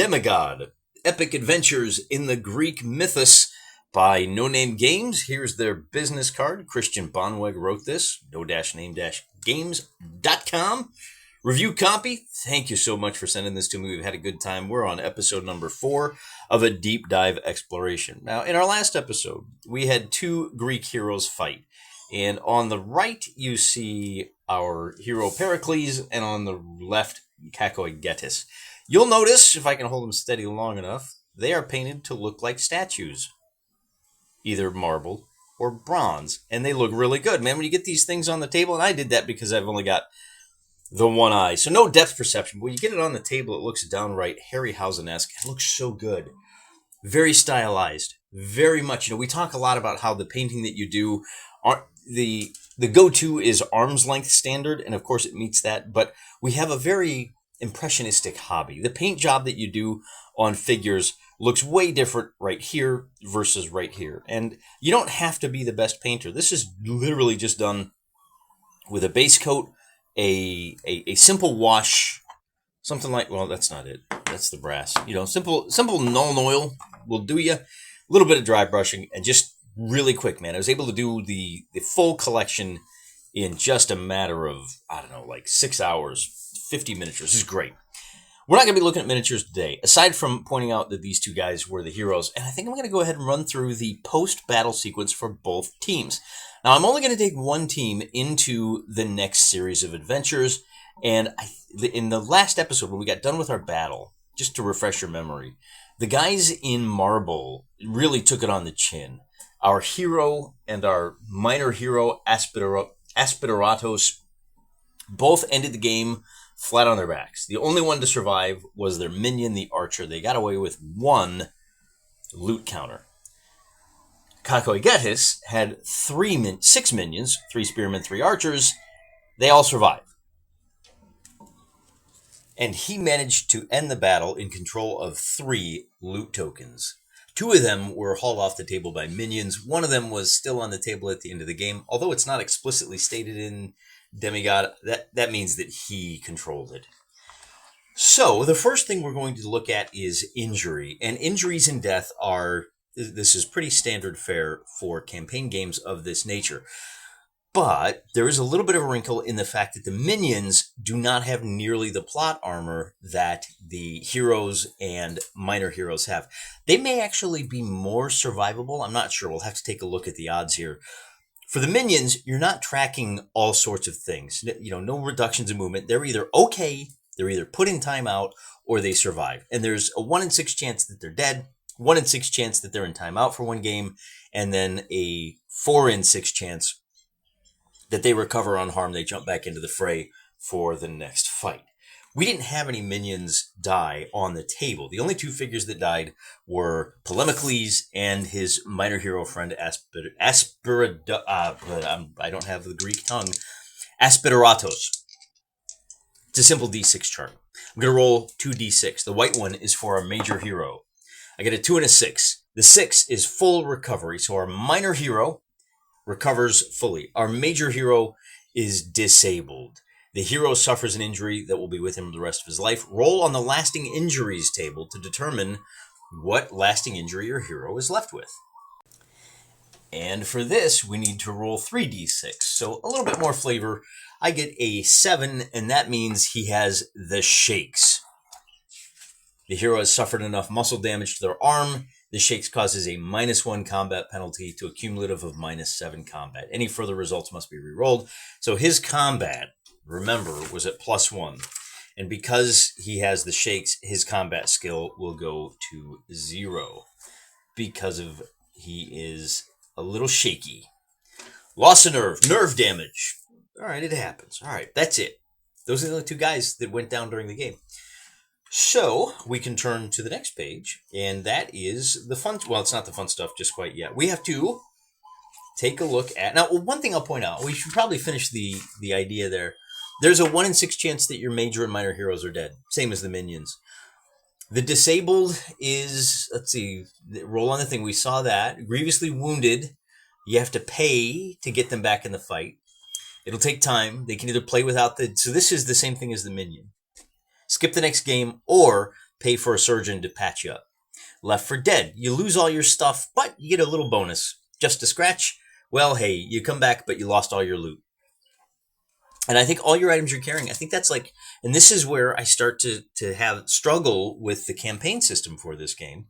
DemiGod, Epic Adventures in the Greek Mythos by No Name Games. Here's their business card. Christian Bonweg wrote this, no-name-games.com. Review copy. Thank you so much for sending this to me. We've had a good time. We're on episode number 4 of a deep dive exploration. Now, in our last episode, we had 2 Greek heroes fight. And on the right, you see our hero Pericles, and on the left, Kakoi-Getis. You'll notice, if I can hold them steady long enough, they are painted to look like statues. Either marble or bronze. And they look really good, man. When you get these things on the table, and I did that because I've only got the one eye. So no depth perception. But when you get it on the table, it looks downright Harryhausen-esque. It looks so good. Very stylized. Very much. We talk a lot about how the painting that you do, the go-to is arm's length standard, and of course it meets that. But we have a very impressionistic hobby. The paint job that you do on figures looks way different right here versus right here. And you don't have to be the best painter. This is literally just done with a base coat, a simple wash, something like, well, that's not it. That's the brass. Simple Nuln Oil will do you. A little bit of dry brushing and just really quick, man. I was able to do the full collection in just a matter of, 6 hours, 50 miniatures. This is great. We're not going to be looking at miniatures today, aside from pointing out that these two guys were the heroes. And I think I'm going to go ahead and run through the post-battle sequence for both teams. Now, I'm only going to take one team into the next series of adventures. And in the last episode, when we got done with our battle, just to refresh your memory, the guys in marble really took it on the chin. Our hero and our minor hero, Aspideratos, both ended the game flat on their backs. The only one to survive was their minion, the archer. They got away with 1 loot counter. Kakoi-Getis had 6 minions, 3 spearmen, 3 archers. They all survived. And he managed to end the battle in control of 3 loot tokens. 2 of them were hauled off the table by minions. 1 of them was still on the table at the end of the game. Although it's not explicitly stated in DemiGod, that means that he controlled it. So the first thing we're going to look at is injury. And injuries and death this is pretty standard fare for campaign games of this nature. But there is a little bit of a wrinkle in the fact that the minions do not have nearly the plot armor that the heroes and minor heroes have. They may actually be more survivable. I'm not sure. We'll have to take a look at the odds here. For the minions, you're not tracking all sorts of things. No reductions in movement. They're either okay, they're either put in timeout, or they survive. And there's a 1 in 6 chance that they're dead, 1 in 6 chance that they're in timeout for 1 game, and then a 4 in 6 chance that they recover unharmed. They jump back into the fray for the next fight. We didn't have any minions die on the table. The only 2 figures that died were Polemocles and his minor hero friend I don't have the Greek tongue. Aspideratos. It's a simple D6 chart. I'm going to roll 2 D6. The white one is for our major hero. I get a 2 and a 6. The 6 is full recovery, so our minor hero recovers fully. Our major hero is disabled. The hero suffers an injury that will be with him the rest of his life. Roll on the lasting injuries table to determine what lasting injury your hero is left with. And for this, we need to roll 3d6. So a little bit more flavor. I get a 7, and that means he has the shakes. The hero has suffered enough muscle damage to their arm. The shakes causes a -1 combat penalty to a cumulative of -7 combat. Any further results must be re-rolled. So his combat, remember, was at +1. And because he has the shakes, his combat skill will go to 0 because he is a little shaky. Loss of nerve damage. All right, it happens. All right, that's it. Those are the only 2 guys that went down during the game. So we can turn to the next page, and that is the fun. Well, it's not the fun stuff just quite yet. We have to take a look at. Now, one thing I'll point out, we should probably finish the idea there. There's a 1 in 6 chance that your major and minor heroes are dead, same as the minions. The disabled is, let's see, roll on the thing. We saw that. Grievously wounded, you have to pay to get them back in the fight. It'll take time. They can either play without so this is the same thing as the minion. Skip the next game, or pay for a surgeon to patch you up. Left for Dead, you lose all your stuff, but you get a little bonus. Just a scratch, well, hey, you come back, but you lost all your loot. And I think all your items you're carrying, I think that's like, and this is where I start to have struggle with the campaign system for this game.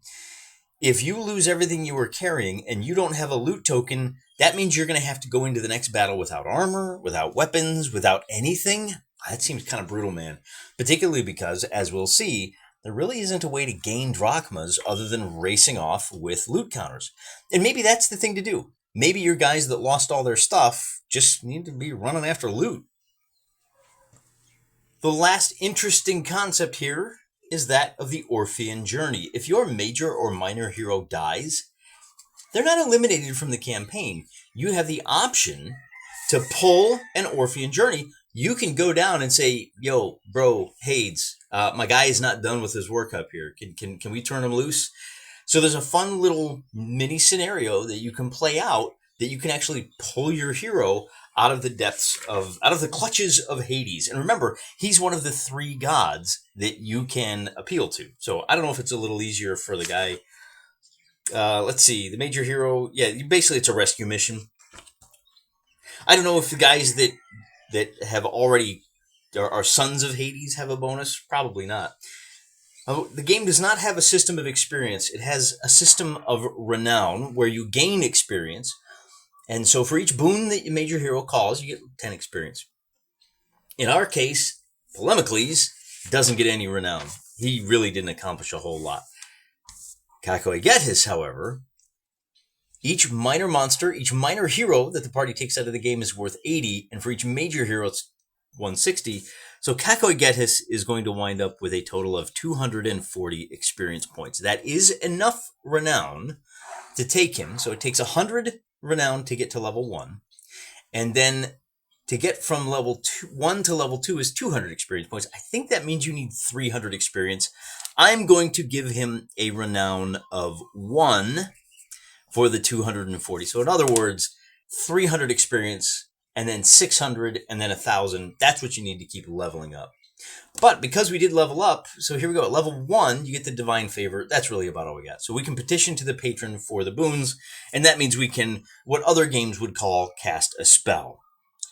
If you lose everything you were carrying and you don't have a loot token, that means you're going to have to go into the next battle without armor, without weapons, without anything. That seems kind of brutal, man. Particularly because, as we'll see, there really isn't a way to gain drachmas other than racing off with loot counters. And maybe that's the thing to do. Maybe your guys that lost all their stuff just need to be running after loot. The last interesting concept here is that of the Orphean Journey. If your major or minor hero dies, they're not eliminated from the campaign. You have the option to pull an Orphean Journey. You can go down and say, yo, bro, Hades, my guy is not done with his work up here. Can we turn him loose? So there's a fun little mini scenario that you can play out that you can actually pull your hero out of the clutches of Hades. And remember, he's one of the 3 gods that you can appeal to. So I don't know if it's a little easier for the guy. Let's see, the major hero. Yeah, basically it's a rescue mission. I don't know if the guys that have already are sons of Hades have a bonus. Probably not. The game does not have a system of experience. It has a system of renown where you gain experience. And so for each boon that your major hero calls, you get 10 experience. In our case, Polemicles doesn't get any renown. He really didn't accomplish a whole lot. Kakoigetis, however, each minor monster, each minor hero that the party takes out of the game is worth 80, and for each major hero it's 160. So Kakoigetis is going to wind up with a total of 240 experience points. That is enough renown to take him. So it takes 100 renown to get to level 1. And then to get from level 1 to level 2 is 200 experience points. I think that means you need 300 experience. I'm going to give him a renown of 1 for the 240. So in other words, 300 experience and then 600 and then 1,000. That's what you need to keep leveling up. But because we did level up, so here we go. At level 1, you get the Divine Favor. That's really about all we got. So we can petition to the patron for the boons, and that means we can, what other games would call, cast a spell.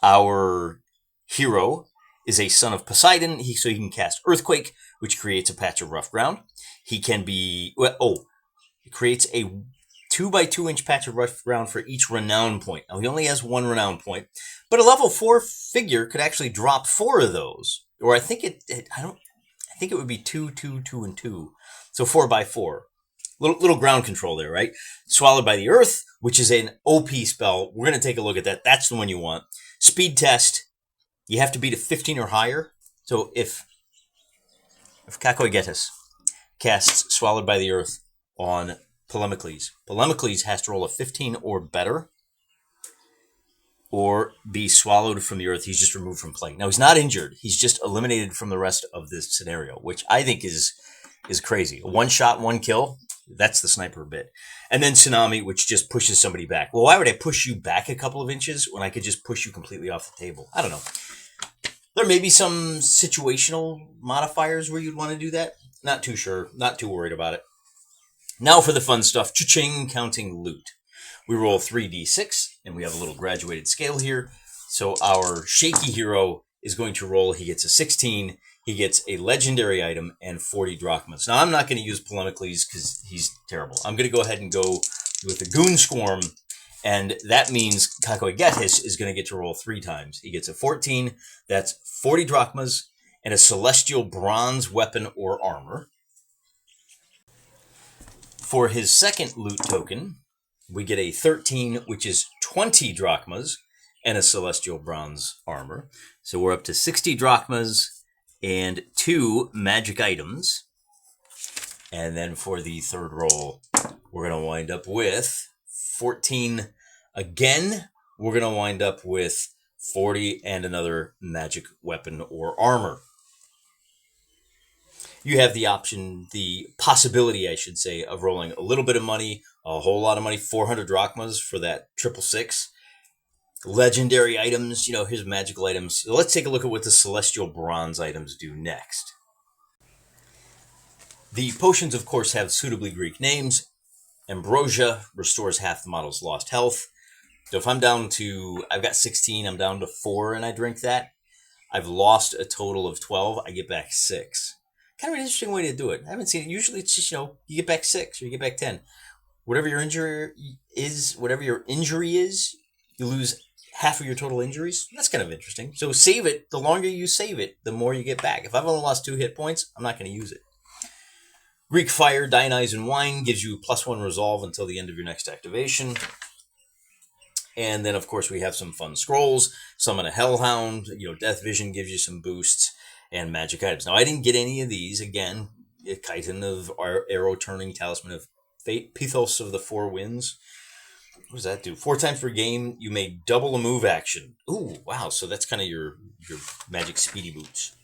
Our hero is a son of Poseidon, so he can cast Earthquake, which creates a patch of rough ground. He can be, it creates a 2x2 inch patch of rough ground for each renown point. Now, he only has 1 renown point, but a level 4 figure could actually drop 4 of those. Or I think it would be 2, 2, 2, and 2. So 4x4. Little ground control there, right? Swallowed by the Earth, which is an OP spell. We're going to take a look at that. That's the one you want. Speed test. You have to beat a 15 or higher. So if Kakoigetis casts Swallowed by the Earth on Polemicles, Polemicles has to roll a 15 or better, or be swallowed from the earth. He's just removed from play. Now, he's not injured. He's just eliminated from the rest of this scenario, which I think is crazy. 1 shot, 1 kill. That's the sniper bit. And then Tsunami, which just pushes somebody back. Well, why would I push you back a couple of inches when I could just push you completely off the table? I don't know. There may be some situational modifiers where you'd want to do that. Not too sure. Not too worried about it. Now for the fun stuff. Cha-ching, counting loot. We roll 3d6, and we have a little graduated scale here. So our shaky hero is going to roll. He gets a 16. He gets a legendary item and 40 drachmas. Now, I'm not going to use Polemicles because he's terrible. I'm going to go ahead and go with the Goon Swarm, and that means Kakoigetis is going to get to roll 3 times. He gets a 14. That's 40 drachmas and a celestial bronze weapon or armor. For his second loot token, we get a 13, which is 20 drachmas and a celestial bronze armor. So we're up to 60 drachmas and 2 magic items. And then for the third roll, we're going to wind up with 14 again. We're going to wind up with 40 and another magic weapon or armor. You have the option, the possibility, I should say, of rolling a little bit of money, a whole lot of money, 400 drachmas for that 666. Legendary items, here's magical items. So let's take a look at what the celestial bronze items do next. The potions, of course, have suitably Greek names. Ambrosia restores half the model's lost health. So if I've got 16, I'm down to 4, and I drink that, I've lost a total of 12. I get back 6. Kind of an interesting way to do it. I haven't seen it. Usually it's just, you get back 6 or you get back 10. Whatever your injury is, you lose half of your total injuries. That's kind of interesting. So save it. The longer you save it, the more you get back. If I've only lost 2 hit points, I'm not going to use it. Greek Fire, Dionyse, and Wine gives you +1 resolve until the end of your next activation. And then, of course, we have some fun scrolls. Summon a Hellhound. Death Vision gives you some boosts and magic items. Now, I didn't get any of these. Again, Chitin of Arrow Turning, Talisman of Fate, Pithos of the Four Winds. What does that do? 4 times per game, you may double a move action. Ooh, wow. So that's kind of your magic speedy boots.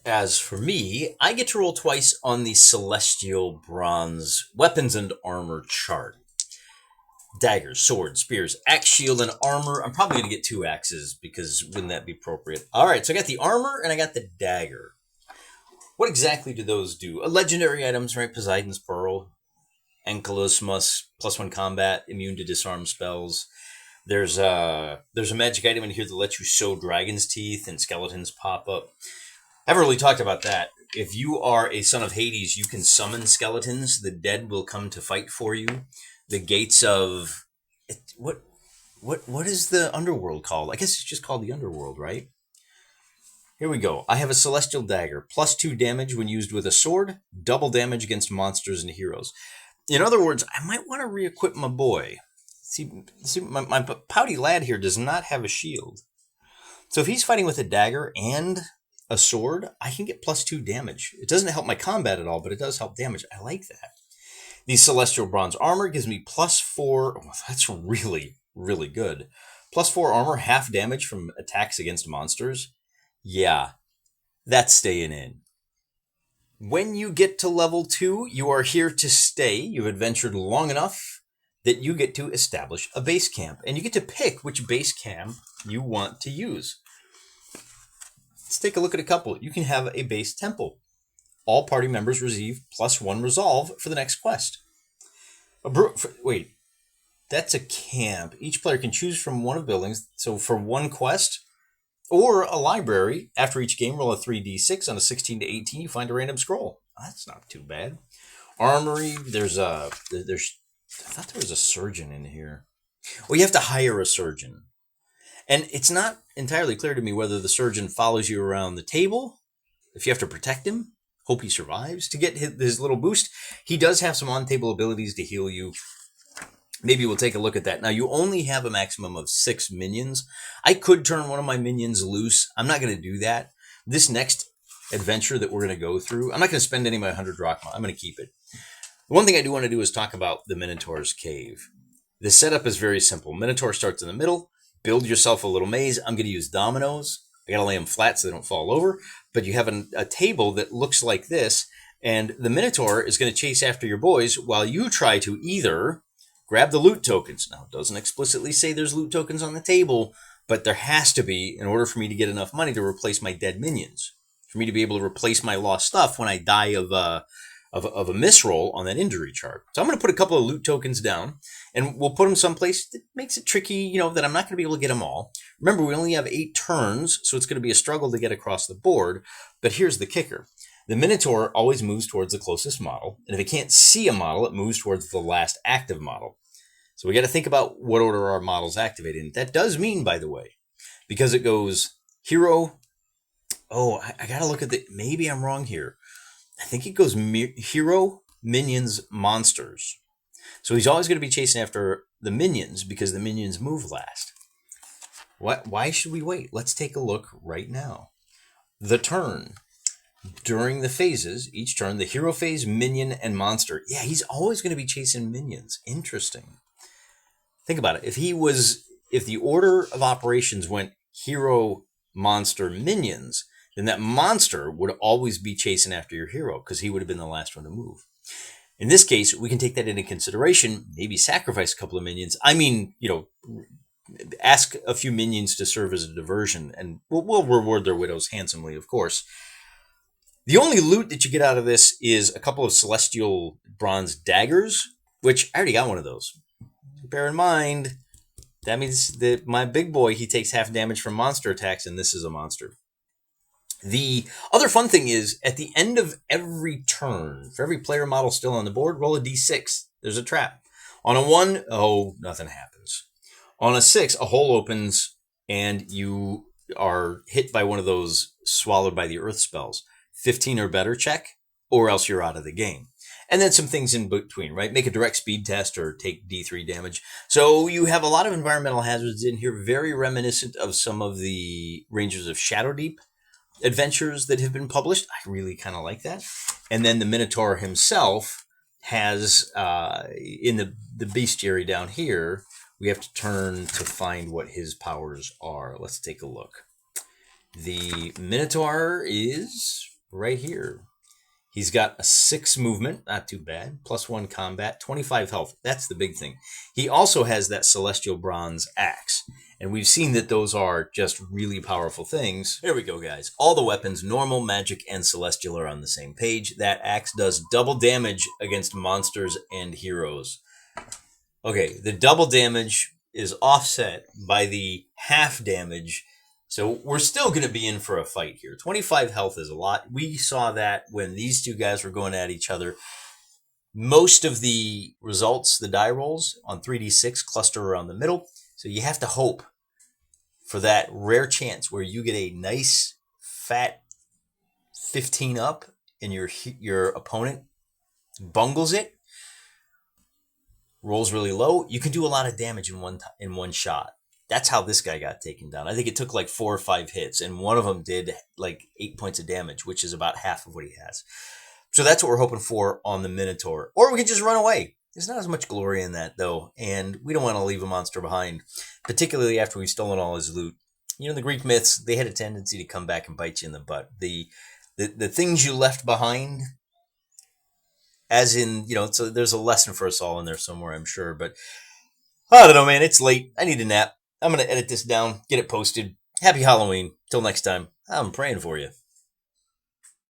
As for me, I get to roll twice on the Celestial Bronze Weapons and Armor chart. Daggers, swords, spears, axe, shield, and armor. I'm probably going to get 2 axes because wouldn't that be appropriate? All right, so I got the armor and I got the dagger. What exactly do those do? Legendary items, right? Poseidon's Pearl, Ankylosmus, +1 combat, immune to disarm spells. There's a magic item in here that lets you sow dragon's teeth and skeletons pop up. I haven't really talked about that. If you are a son of Hades, you can summon skeletons. The dead will come to fight for you. The gates of what is the underworld called? I guess it's just called the underworld, right? Here we go. I have a celestial dagger, +2 damage when used with a sword, double damage against monsters and heroes. In other words, I might want to re-equip my boy. See, my pouty lad here does not have a shield. So if he's fighting with a dagger and a sword, I can get +2 damage. It doesn't help my combat at all, but it does help damage. I like that. The Celestial Bronze Armor gives me +4. Oh, that's really, really good. +4 armor, half damage from attacks against monsters. Yeah, that's staying in. When you get to level 2, you are here to stay. You've adventured long enough that you get to establish a base camp. And you get to pick which base camp you want to use. Let's take a look at a couple. You can have a base temple. All party members receive +1 resolve for the next quest. Wait, that's a camp. Each player can choose from one of buildings. So for one quest or a library, after each game, roll a 3d6. On a 16 to 18, you find a random scroll. That's not too bad. Armory, I thought there was a surgeon in here. Well, you have to hire a surgeon. And it's not entirely clear to me whether the surgeon follows you around the table, if you have to protect him, hope he survives, to get his little boost. He does have some on-table abilities to heal you. Maybe we'll take a look at that. Now, you only have a maximum of 6 minions. I could turn one of my minions loose. I'm not going to do that. This next adventure that we're going to go through, I'm not going to spend any of my 100 drachma. I'm going to keep it. The one thing I do want to do is talk about the Minotaur's Cave. The setup is very simple. Minotaur starts in the middle. Build yourself a little maze. I'm going to use dominoes. I got to lay them flat so they don't fall over. But you have a table that looks like this. And the Minotaur is going to chase after your boys while you try to either grab the loot tokens. Now, it doesn't explicitly say there's loot tokens on the table, but there has to be in order for me to get enough money to replace my dead minions. For me to be able to replace my lost stuff when I die of a misroll on that injury chart. So I'm going to put a couple of loot tokens down, and we'll put them someplace that makes it tricky, that I'm not going to be able to get them all. Remember, we only have 8 turns, so it's going to be a struggle to get across the board. But here's the kicker. The Minotaur always moves towards the closest model, and if it can't see a model, it moves towards the last active model. So we got to think about what order our models activate in. That does mean, by the way, because it goes hero. Oh, I got to look at maybe I'm wrong here. I think it goes hero, minions, monsters. So he's always going to be chasing after the minions because the minions move last. Why should we wait? Let's take a look right now. The turn. During the phases, each turn, the hero phase, minion, and monster. Yeah, he's always going to be chasing minions. Interesting. Think about it. If the order of operations went hero, monster, minions, then that monster would always be chasing after your hero because he would have been the last one to move. In this case, we can take that into consideration, maybe sacrifice a couple of minions. I mean, ask a few minions to serve as a diversion, and we'll reward their widows handsomely, of course. The only loot that you get out of this is a couple of celestial bronze daggers, which I already got one of those. Bear in mind, that means that my big boy, he takes half damage from monster attacks, and this is a monster. The other fun thing is, at the end of every turn, for every player model still on the board, roll a d6. There's a trap. On a 1, oh, nothing happens. On a 6, a hole opens, and you are hit by one of those swallowed by the earth spells. 15 or better check, or else you're out of the game. And then some things in between, right? Make a direct speed test or take D3 damage. So you have a lot of environmental hazards in here, very reminiscent of some of the Rangers of Shadowdeep adventures that have been published. I really kind of like that. And then the Minotaur himself has, in the bestiary down here, we have to turn to find what his powers are. Let's take a look. The Minotaur is right here. He's got a 6 movement, not too bad, +1 combat, 25 health. That's the big thing. He also has that celestial bronze axe, and we've seen that those are just really powerful things. Here we go, guys. All the weapons, normal, magic, and celestial, are on the same page. That axe does double damage against monsters and heroes. Okay, the double damage is offset by the half damage. So we're still going to be in for a fight here. 25 health is a lot. We saw that when these two guys were going at each other. Most of the results, the die rolls on 3d6, cluster around the middle. So you have to hope for that rare chance where you get a nice fat 15 up and your opponent bungles it, rolls really low. You can do a lot of damage in one shot. That's how this guy got taken down. I think it took like 4 or 5 hits, and one of them did like 8 points of damage, which is about half of what he has. So that's what we're hoping for on the Minotaur. Or we could just run away. There's not as much glory in that, though, and we don't want to leave a monster behind, particularly after we've stolen all his loot. You know, the Greek myths, they had a tendency to come back and bite you in the butt. The things you left behind, as in, you know, so there's a lesson for us all in there somewhere, I'm sure. But I don't know, man. It's late. I need a nap. I'm going to edit this down, get it posted. Happy Halloween. Till next time, I'm praying for you.